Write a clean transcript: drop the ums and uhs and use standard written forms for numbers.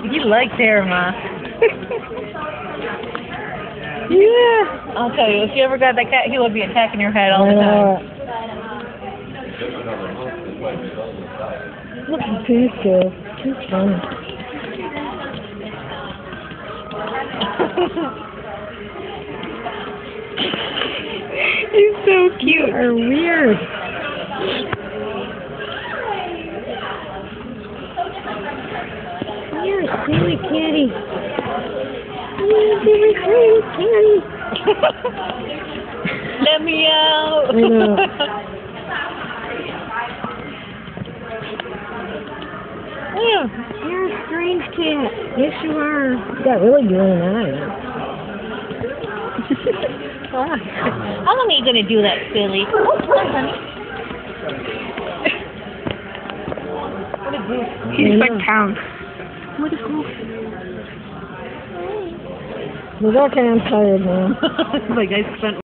You like hair, Ma. Yeah. I'll tell you, if you ever got that cat, he would be attacking your head all the time. Look at these two. Too funny. He's so cute. You are weird. You're a silly kitty. You're a silly kitty. Let me out. I know. Yeah. You're a strange cat. Yes, you are. You got really green eyes. How long are you gonna do that, silly? Oh, honey. What a goof. He's like pound. What a goof. Look, okay, I'm tired now. Like I spent